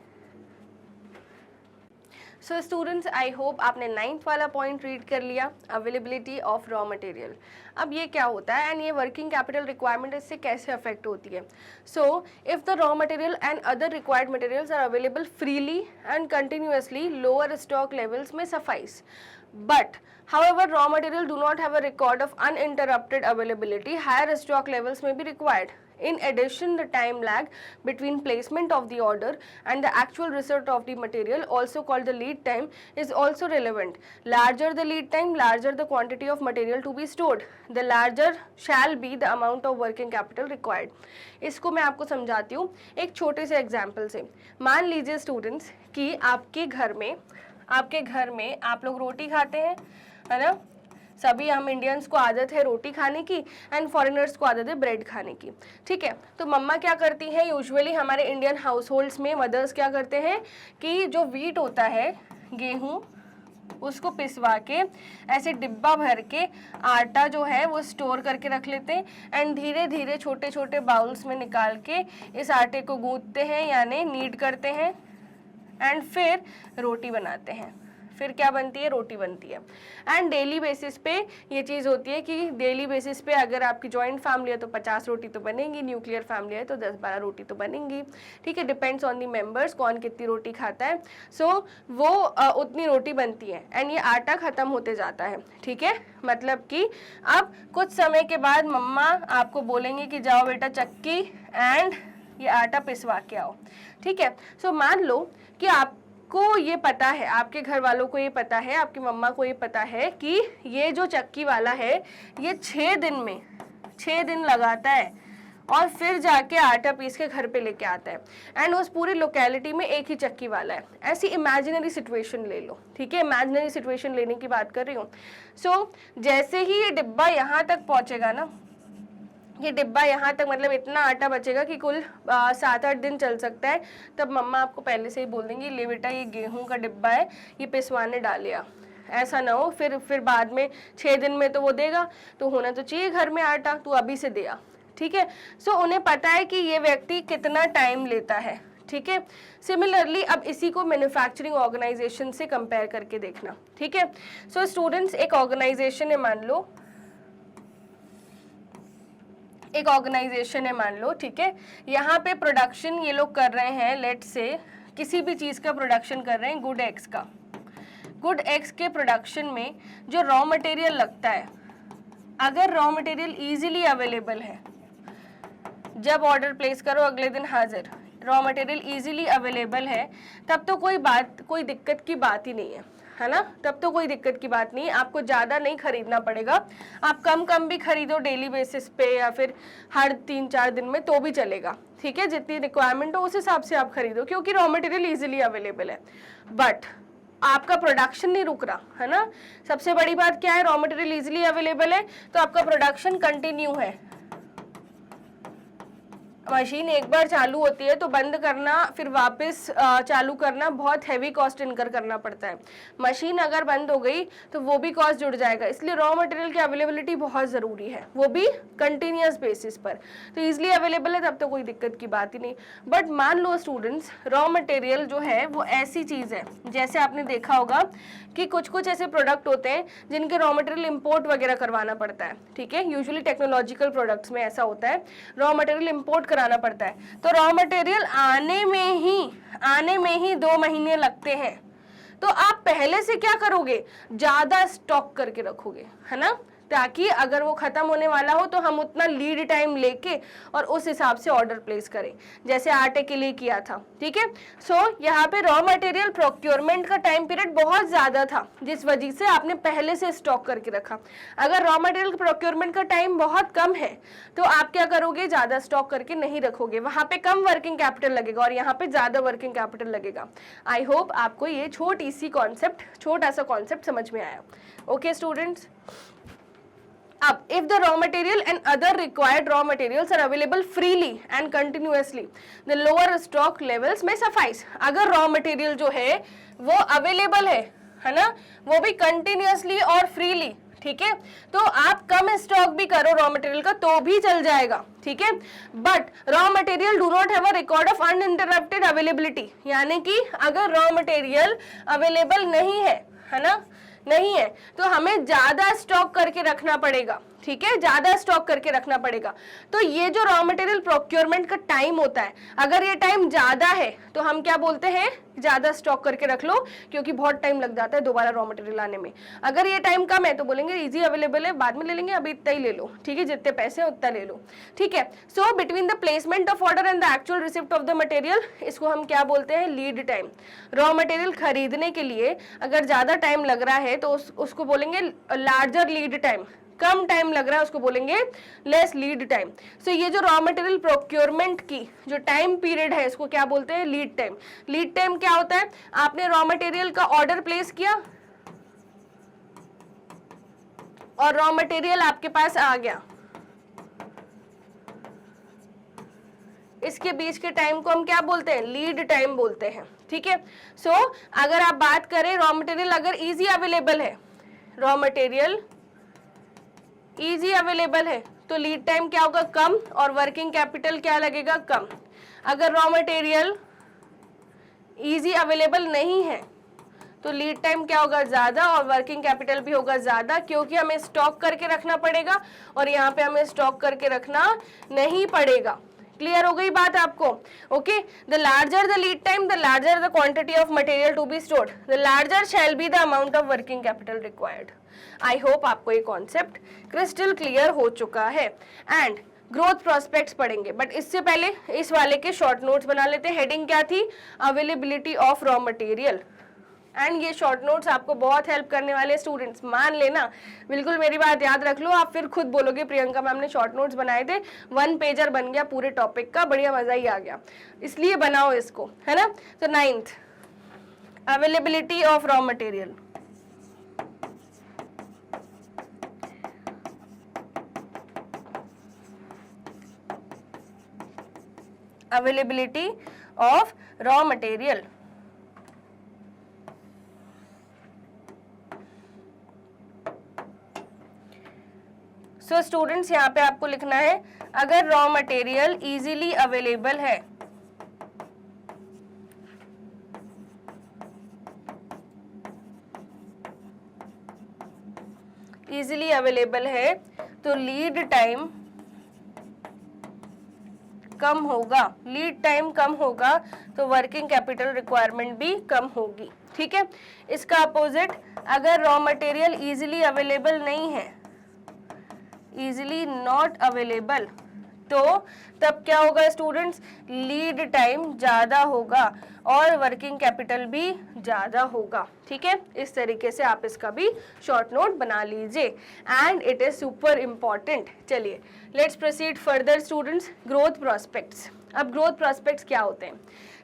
सो स्टूडेंट्स, आई होप आपने 9th वाला पॉइंट रीड कर लिया, अवेलेबिलिटी ऑफ रॉ मटेरियल। अब ये क्या होता है एंड ये वर्किंग कैपिटल रिक्वायरमेंट इससे कैसे अफेक्ट होती है। So if the raw material and other required materials are available freely and continuously, lower stock levels में suffice. But however, raw material do not have a record of uninterrupted availability. Higher stock levels may be required. In addition, the time lag between placement of the order and the actual result of the material, also called the lead time, is also relevant. Larger the lead time, larger the quantity of material to be stored. The larger shall be the amount of working capital required. इसको मैं आपको समझाती हूँ एक छोटे से example से। मान लीजिए स्टूडेंट्स कि आपके घर में आप लोग रोटी खाते हैं, है ना। सभी हम इंडियंस को आदत है रोटी खाने की एंड फॉरेनर्स को आदत है ब्रेड खाने की, ठीक है। तो मम्मा क्या करती हैं, यूजुअली हमारे इंडियन हाउस होल्ड्स में मदर्स क्या करते हैं कि जो व्हीट होता है, गेहूँ, उसको पिसवा के ऐसे डिब्बा भर के आटा जो है वो स्टोर करके रख लेते हैं एंड धीरे धीरे छोटे छोटे बाउल्स में निकाल के इस आटे को गूंथते हैं, यानी नीड करते हैं एंड फिर रोटी बनाते हैं। फिर क्या बनती है, रोटी बनती है। एंड डेली बेसिस पे ये चीज़ होती है कि डेली बेसिस पे अगर आपकी जॉइंट फैमिली है तो 50 रोटी तो बनेगी, न्यूक्लियर फैमिली है तो 10-12 रोटी तो बनेंगी, ठीक है। डिपेंड्स ऑन दी मेंबर्स कौन कितनी रोटी खाता है। सो वो उतनी रोटी बनती है एंड ये आटा ख़त्म होते जाता है, ठीक है। मतलब कि अब कुछ समय के बाद मम्मा आपको बोलेंगे कि जाओ बेटा चक्की एंड ये आटा पिसवा के आओ, ठीक है। सो मान लो कि आपको ये पता है, आपके घर वालों को ये पता है, आपकी मम्मा को ये पता है कि ये जो चक्की वाला है ये 6 दिन लगाता है और फिर जाके आटा पीस के घर पे लेके आता है एंड उस पूरी लोकेलिटी में एक ही चक्की वाला है। ऐसी इमेजिनरी सिचुएशन ले लो, ठीक है। इमेजिनरी सिचुएशन लेने की बात कर रही हूँ। सो जैसे ही ये डिब्बा यहाँ तक पहुँचेगा ना, ये डिब्बा यहाँ तक, मतलब इतना आटा बचेगा कि कुल 7-8 दिन चल सकता है, तब मम्मा आपको पहले से ही बोल देंगी ले बेटा ये गेहूं का डिब्बा है, ये पिसवाने डालिया। ऐसा ना हो फिर बाद में 6 दिन में तो वो देगा, तो होना तो चाहिए घर में आटा, तू अभी से दे आ, ठीक है। सो उन्हें पता है कि ये व्यक्ति कितना टाइम लेता है, ठीक है। सिमिलरली अब इसी को मैन्युफैक्चरिंग ऑर्गेनाइजेशन से कंपेयर करके देखना, ठीक है। सो स्टूडेंट्स, एक ऑर्गेनाइजेशन है, मान लो एक ऑर्गेनाइजेशन है, मान लो, ठीक है। यहाँ पे प्रोडक्शन ये लोग कर रहे हैं, लेट से किसी भी चीज़ का प्रोडक्शन कर रहे हैं, गुड एक्स का। गुड एक्स के प्रोडक्शन में जो रॉ मटेरियल लगता है, अगर रॉ मटेरियल इजीली अवेलेबल है, जब ऑर्डर प्लेस करो अगले दिन हाजिर, रॉ मटेरियल इजीली अवेलेबल है, तब तो कोई दिक्कत की बात ही नहीं है ना। तब तो कोई दिक्कत की बात नहीं है, आपको ज़्यादा नहीं खरीदना पड़ेगा। आप कम भी खरीदो डेली बेसिस पे या फिर हर 3-4 दिन में तो भी चलेगा, ठीक है। जितनी रिक्वायरमेंट हो उस हिसाब से आप खरीदो, क्योंकि रॉ मटेरियल इजीली अवेलेबल है। बट आपका प्रोडक्शन नहीं रुक रहा है ना। सबसे बड़ी बात क्या है, रॉ मटेरियल इजीली अवेलेबल है तो आपका प्रोडक्शन कंटिन्यू है। मशीन एक बार चालू होती है तो बंद करना फिर वापस चालू करना बहुत हैवी कॉस्ट इनकर करना पड़ता है। मशीन अगर बंद हो गई तो वो भी कॉस्ट जुड़ जाएगा, इसलिए रॉ मटेरियल की अवेलेबिलिटी बहुत ज़रूरी है, वो भी कंटिन्यूस बेसिस पर। तो ईजिली अवेलेबल है तब तो कोई दिक्कत की बात ही नहीं। बट मान लो स्टूडेंट्स, रॉ मटेरियल जो है वो ऐसी चीज़ है, जैसे आपने देखा होगा कि कुछ ऐसे प्रोडक्ट होते हैं जिनके रॉ मटेरियल इंपोर्ट वगैरह करवाना पड़ता है, ठीक है। यूजुअली टेक्नोलॉजिकल प्रोडक्ट्स में ऐसा होता है, रॉ मटेरियल इंपोर्ट कराना पड़ता है। तो रॉ मटेरियल आने में ही 2 महीने लगते हैं। तो आप पहले से क्या करोगे, ज़्यादा स्टॉक करके रखोगे, है ना, ताकि अगर वो खत्म होने वाला हो तो हम उतना लीड टाइम लेके और उस हिसाब से ऑर्डर प्लेस करें, जैसे आटे के लिए किया था, ठीक है। सो यहाँ पे रॉ मटेरियल प्रोक्योरमेंट का टाइम पीरियड बहुत ज़्यादा था, जिस वजह से आपने पहले से स्टॉक करके रखा। अगर रॉ मटेरियल प्रोक्योरमेंट का टाइम बहुत कम है तो आप क्या करोगे, ज़्यादा स्टॉक करके नहीं रखोगे, वहाँ पे कम वर्किंग कैपिटल लगेगा और यहाँ पे ज़्यादा वर्किंग कैपिटल लगेगा। आई होप आपको ये छोटा सा कॉन्सेप्ट समझ में आया। ओके स्टूडेंट्स, अब if the raw material and other required raw materials are available freely and continuously, the lower stock levels may suffice। अगर raw material जो है वो अवेलेबल है ना, वो भी कंटिन्यूसली और फ्रीली, ठीक है, तो आप कम स्टॉक भी करो रॉ मटेरियल का तो भी चल जाएगा, ठीक है। But raw material do not have a record of uninterrupted availability, यानी कि अगर रॉ मटेरियल अवेलेबल नहीं है ना, नहीं है तो हमें ज्यादा स्टॉक करके रखना पड़ेगा, ठीक है, ज्यादा स्टॉक करके रखना पड़ेगा। तो ये जो रॉ मटेरियल प्रोक्योरमेंट का टाइम होता है, अगर ये टाइम ज्यादा है तो हम क्या बोलते हैं, ज्यादा स्टॉक करके रख लो, क्योंकि बहुत टाइम लग जाता है दोबारा रॉ मटेरियल आने में। अगर ये टाइम कम है तो बोलेंगे इजी अवेलेबल है, बाद में ले लेंगे, अभी इतना ही ले लो, ठीक है, जितने पैसे हैं उतना ले लो, ठीक है। So between the placement of order and the actual receipt of the material, इसको हम क्या बोलते हैं, लीड टाइम। रॉ मटेरियल खरीदने के लिए अगर ज्यादा टाइम लग रहा है तो उसको बोलेंगे लार्जर लीड टाइम, कम टाइम लग रहा है उसको बोलेंगे लेस लीड टाइम। सो ये जो रॉ मटेरियल प्रोक्योरमेंट की जो टाइम पीरियड है इसको क्या बोलते हैं, लीड टाइम। लीड टाइम क्या होता है, आपने रॉ मटेरियल का ऑर्डर प्लेस किया और रॉ मटेरियल आपके पास आ गया, इसके बीच के टाइम को हम क्या बोलते हैं, लीड टाइम बोलते हैं, ठीक है। सो अगर आप बात करें रॉ मटेरियल अगर इजी अवेलेबल है, रॉ मटेरियल इजी अवेलेबल है तो लीड टाइम क्या होगा, कम, और वर्किंग कैपिटल क्या लगेगा, कम। अगर रॉ मटेरियल इजी अवेलेबल नहीं है तो लीड टाइम क्या होगा, ज़्यादा, और वर्किंग कैपिटल भी होगा ज़्यादा, क्योंकि हमें स्टॉक करके रखना पड़ेगा और यहाँ पे हमें स्टॉक करके रखना नहीं पड़ेगा। क्लियर हो गई बात आपको, okay. The larger the lead time, the larger the quantity of material to be stored, the larger shall be the amount of working capital required. I hope आपको ये कॉन्सेप्ट क्रिस्टल क्लियर हो चुका है। And growth prospects पढ़ेंगे, but इससे पहले इस वाले के शॉर्ट नोट्स बना लेते हैं। हेडिंग क्या थी, availability of raw material. And ये शॉर्ट नोट्स आपको बहुत हेल्प करने वाले स्टूडेंट्स, मान लेना, बिल्कुल मेरी बात याद रख लो। आप फिर खुद बोलोगे प्रियंका मैम ने शॉर्ट नोट्स बनाए थे, 1 पेजर बन गया पूरे टॉपिक का, बढ़िया मजा ही आ गया, इसलिए बनाओ इसको, है ना। तो 9th, availability of raw material. Availability of raw material. So students यहाँ पे आपको लिखना है, अगर रॉ मटेरियल इजीली अवेलेबल है इजीली अवेलेबल है तो लीड टाइम कम होगा, लीड टाइम कम होगा तो वर्किंग कैपिटल रिक्वायरमेंट भी कम होगी। ठीक है, इसका अपोजिट, अगर रॉ मटेरियल इजीली अवेलेबल नहीं है, इजीली नॉट अवेलेबल, तो तब क्या होगा स्टूडेंट्स, लीड टाइम ज़्यादा होगा और वर्किंग कैपिटल भी ज़्यादा होगा। ठीक है, इस तरीके से आप इसका भी शॉर्ट नोट बना लीजिए and it is super important. चलिए let's proceed further students, growth prospects. अब ग्रोथ प्रॉस्पेक्ट्स क्या होते हैं?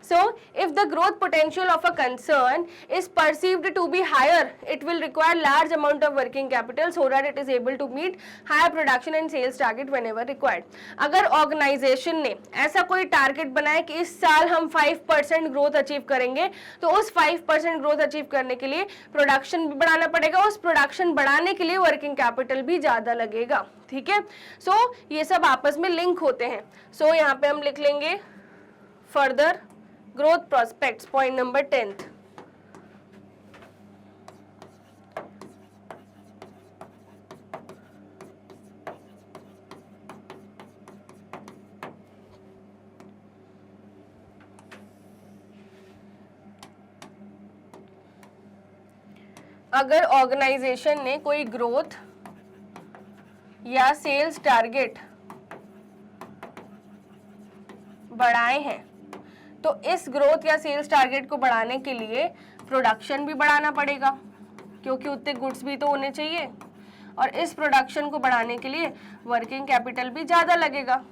So, if the growth potential of a concern is perceived to be higher, it will require large amount of working capital so that it is able to meet higher production and sales target whenever required. अगर organisation ने ऐसा कोई target बनाया कि इस साल हम 5% growth achieve करेंगे, तो उस 5% ग्रोथ अचीव करने के लिए प्रोडक्शन भी बढ़ाना पड़ेगा, उस प्रोडक्शन बढ़ाने के लिए वर्किंग कैपिटल भी ज़्यादा लगेगा। ठीक है, सो ये सब आपस में लिंक होते हैं। सो यहाँ पे हम लिख लेंगे further growth prospects, point number 10th। अगर ऑर्गेनाइजेशन ने कोई ग्रोथ या सेल्स टारगेट बढ़ाए हैं, तो इस ग्रोथ या सेल्स टारगेट को बढ़ाने के लिए प्रोडक्शन भी बढ़ाना पड़ेगा, क्योंकि उतने गुड्स भी तो होने चाहिए, और इस प्रोडक्शन को बढ़ाने के लिए वर्किंग कैपिटल भी ज़्यादा लगेगा।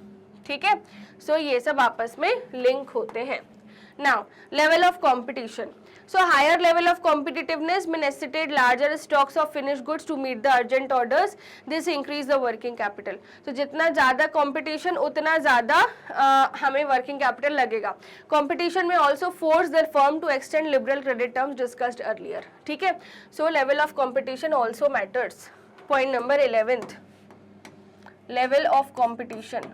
ठीक है, सो ये सब आपस में लिंक होते हैं। Now level of competition. So higher level of competitiveness may necessitate larger stocks of finished goods to meet the urgent orders. This increase the working capital. So जितना ज़्यादा competition उतना ज़्यादा हमें working capital लगेगा। Competition may also force the firm to extend liberal credit terms discussed earlier. ठीक है, so level of competition also matters. Point number 11th, level of competition.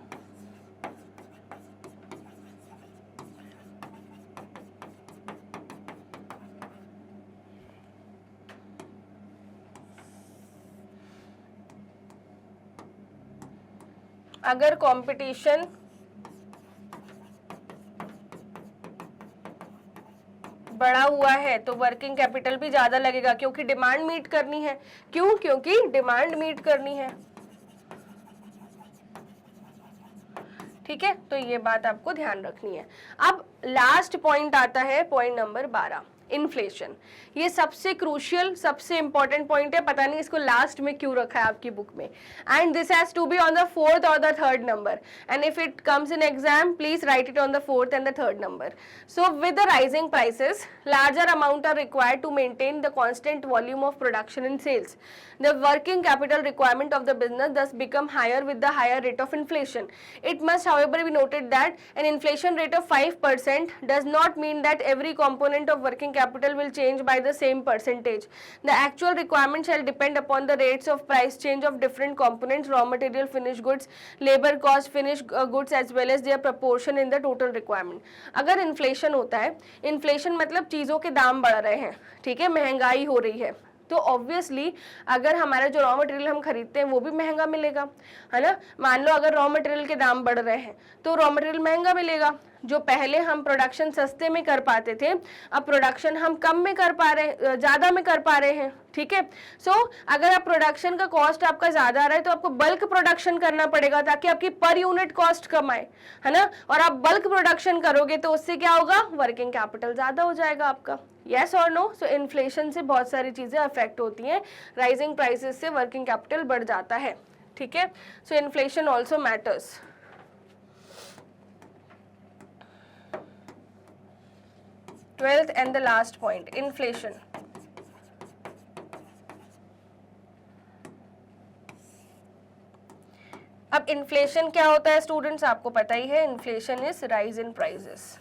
अगर competition बढ़ा हुआ है तो वर्किंग कैपिटल भी ज़्यादा लगेगा, क्योंकि डिमांड मीट करनी है। क्यों? क्योंकि डिमांड मीट करनी है। ठीक है, तो ये बात आपको ध्यान रखनी है। अब लास्ट पॉइंट आता है, पॉइंट नंबर 12, इन्फ्लेशन। ये सबसे क्रूशियल, सबसे इंपॉर्टेंट पॉइंट है। पता नहीं इसको लास्ट में क्यों रखा है आपकी बुक में। And this has to be on the 4th और the 3rd number, and if it comes in exam please write it on the 4th and the 3rd number. So with the rising prices larger amount are required to maintain the constant volume of production and sales. The working capital requirement of the business thus become higher with the higher rate of inflation. It must however be noted that an inflation rate of 5% does not mean that every component of working capital will change by the same percentage. The actual requirement shall depend upon the rates of price change of different components, raw material, finished goods, labor cost, finished goods as well as their proportion in the total requirement. अगर inflation होता है, inflation मतलब चीज़ों के दाम बढ़ रहे हैं, ठीक है, महंगाई हो रही है, तो ऑब्वियसली अगर हमारा जो रॉ मटेरियल हम खरीदते हैं वो भी महंगा मिलेगा, है ना। मान लो अगर रॉ मटेरियल के दाम बढ़ रहे हैं तो रॉ मटेरियल महंगा मिलेगा। जो पहले हम प्रोडक्शन सस्ते में कर पाते थे, अब प्रोडक्शन हम कम में कर पा रहे, ज़्यादा में कर पा रहे हैं। ठीक है, सो अगर आप प्रोडक्शन का कॉस्ट आपका ज़्यादा आ रहा है तो आपको बल्क प्रोडक्शन करना पड़ेगा ताकि आपकी पर यूनिट कॉस्ट कम आए, है ना। और आप बल्क प्रोडक्शन करोगे तो उससे क्या होगा, वर्किंग कैपिटल ज़्यादा हो जाएगा आपका। यस और नो? सो इन्फ्लेशन से बहुत सारी चीज़ें अफेक्ट होती हैं, राइजिंग प्राइसेस से वर्किंग कैपिटल बढ़ जाता है। ठीक है, सो inflation also matters. Twelfth and the last point, inflation. अब इन्फ्लेशन क्या होता है स्टूडेंट्स, आपको पता ही है, inflation is rise in prices.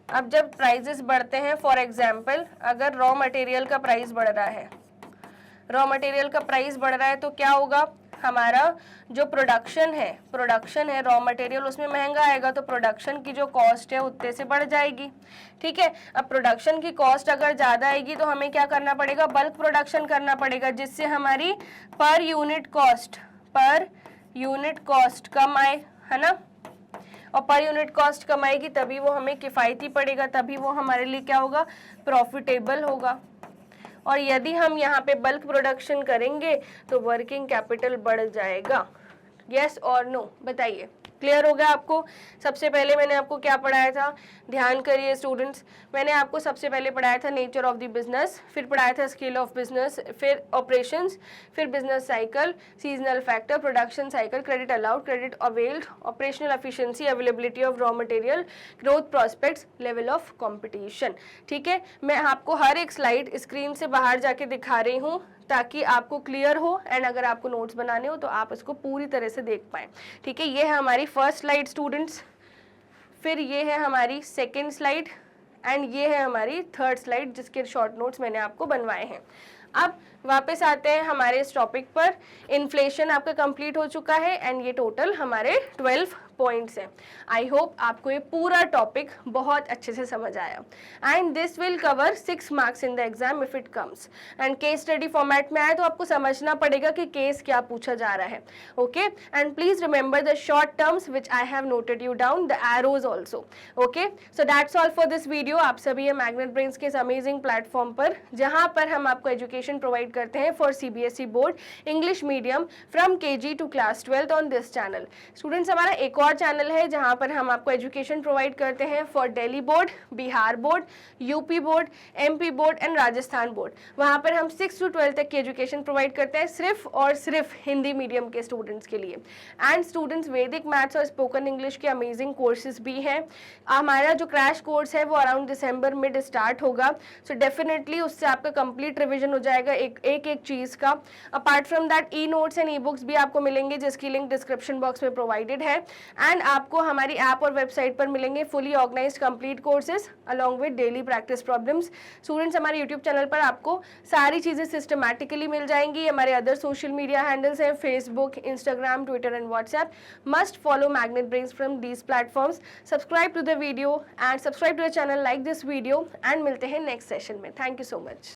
अब जब प्राइसेस बढ़ते हैं, फॉर एग्जांपल अगर रॉ मटेरियल का प्राइस बढ़ रहा है, रॉ मटेरियल का प्राइस बढ़ रहा है तो क्या होगा, हमारा जो प्रोडक्शन है रॉ मटेरियल उसमें महंगा आएगा तो प्रोडक्शन की जो कॉस्ट है उतने से बढ़ जाएगी। ठीक है, अब प्रोडक्शन की कॉस्ट अगर ज़्यादा आएगी तो हमें क्या करना पड़ेगा, बल्क प्रोडक्शन करना पड़ेगा, जिससे हमारी पर यूनिट कॉस्ट कम आए, है ना। और पर यूनिट कॉस्ट कम आएगी तभी वो हमें किफ़ायती पड़ेगा, तभी वो हमारे लिए क्या होगा, प्रॉफिटेबल होगा। और यदि हम यहाँ पे बल्क प्रोडक्शन करेंगे तो वर्किंग कैपिटल बढ़ जाएगा। यस और नो, बताइए, क्लियर हो गया आपको। सबसे पहले मैंने आपको क्या पढ़ाया था, ध्यान करिए स्टूडेंट्स, मैंने आपको सबसे पहले पढ़ाया था नेचर ऑफ द बिजनेस, फिर पढ़ाया था स्केल ऑफ बिजनेस, फिर ऑपरेशंस, फिर business cycle, seasonal factor, production cycle, credit allowed, credit availed, operational efficiency, availability of raw material, growth prospects, level of competition. ठीक है, मैं आपको हर एक स्लाइड स्क्रीन से बाहर जाके दिखा रही हूँ ताकि आपको क्लियर हो, एंड अगर आपको नोट्स बनाने हो तो आप इसको पूरी तरह से देख पाएँ। ठीक है, ये है हमारी फर्स्ट स्लाइड स्टूडेंट्स, फिर ये है हमारी सेकेंड स्लाइड, एंड ये है हमारी थर्ड स्लाइड जिसके शॉर्ट नोट्स मैंने आपको बनवाए हैं। अब वापस आते हैं हमारे इस टॉपिक पर। इन्फ्लेशन आपका कंप्लीट हो चुका है एंड ये टोटल हमारे 12 पॉइंट्स हैं। आई होप आपको ये पूरा टॉपिक बहुत अच्छे से समझ आया, and this will cover 6 marks in the exam if it comes. And case study format में आए तो आपको समझना पड़ेगा कि केस क्या पूछा जा रहा है। Okay, and please remember the short terms which I have noted you down, the arrows also. Okay, so that's all for this video. आप सभी है मैग्नेट ब्रेन्स के इस अमेजिंग प्लेटफॉर्म पर, जहाँ पर हम आपको एजुकेशन प्रोवाइड करते हैं for CBSE board English medium from KG to class 12th on this channel. Students, हमारा एक और चैनल है जहां पर हम आपको एजुकेशन प्रोवाइड करते हैं for Delhi board, Bihar board, UP board, MP board and Rajasthan board. वहां पर हम 6 to 12 तक की एजुकेशन प्रोवाइड करते हैं सिर्फ और सिर्फ हिंदी मीडियम के स्टूडेंट्स के लिए। एंड स्टूडेंट्स, वैदिक मैथ्स और स्पोकन इंग्लिश के अमेजिंग कोर्सेज भी हैं। हमारा जो क्रैश कोर्स है वो अराउंड दिसंबर मिड स्टार्ट होगा, सो डेफिनेटली उससे आपका कंप्लीट रिविजन हो जाएगा एक चीज का। Apart from that e notes and e books भी आपको मिलेंगे जिसकी लिंक डिस्क्रिप्शन बॉक्स में प्रोवाइडेड है, एंड आपको हमारी ऐप और वेबसाइट पर मिलेंगे fully organised complete courses along with daily practice problems. Students, हमारे यूट्यूब चैनल पर आपको सारी चीज़ें सिस्टमैटिकली मिल जाएंगी। हमारे अदर सोशल मीडिया हैंडल्स हैं Facebook, Instagram, Twitter and WhatsApp. Must follow Magnet Brains from these platforms. Subscribe to the video and subscribe to the channel, like this video, and मिलते हैं नेक्स्ट सेशन में। Thank you so much.